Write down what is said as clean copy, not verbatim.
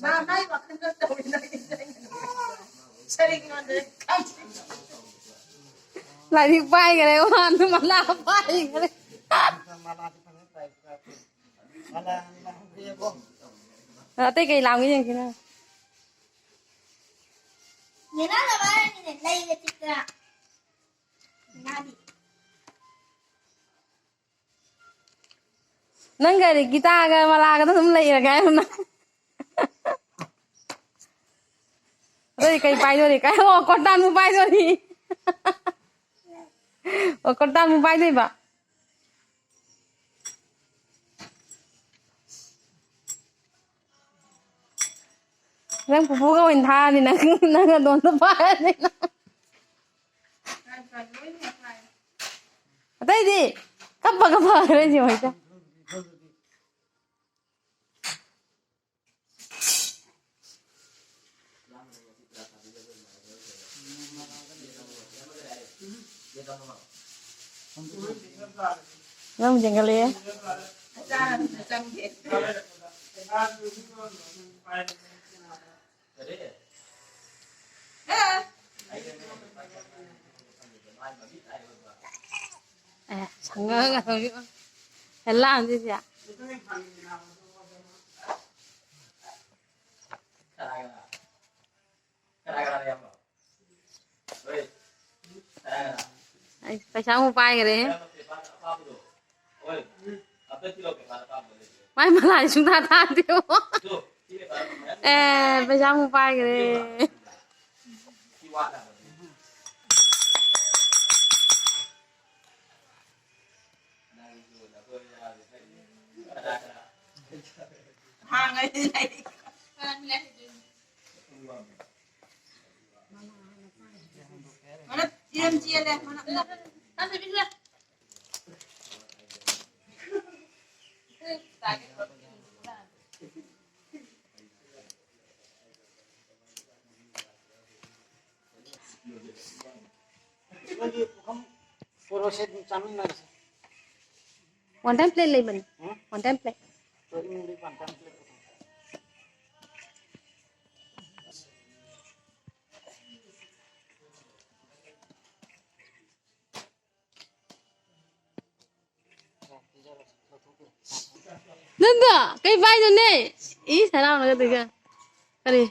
มาได้ว่าขึ้นรถตู้เลยสลิงนอนเลยข้ามไหลทิ้งไปกันเลยว่ามาลาไปกันเลยเต้ไก่ลาวงี้ยังกินนะนี่น่าจะว่านี่เนี่ยเลยจะจิกระน่าดิ นั่งกันกีตาร์กันมาลากันต้องทำอะไรกันนะเต้ไก่ไปด้วยไก่โอ้กดดันมึงไปด้วยดิโอ้กดดันมึงไปด้วยปะเรื่องผู้ก็เป็นท่านี่นะนั่งกันโดนสบายนี่นะเต้ดิกับปะเลยสิวะจ๊ะแล้วมันยังกันเลยอาจารย์จำเห็น장가가 저기 엘라 안 되지. Phải sao không bay cái đấy? Mai mà lại chúng ta than tiêu. Ê, phải sao không bay cái đấy? hàng ấy này mana chiên chiên đây mana Tao sẽ biết luôn. One time play lên mình. One time play. Nanda, cái vai rồi nè. Ý thế nào nó cái gì kìa. Cái gì?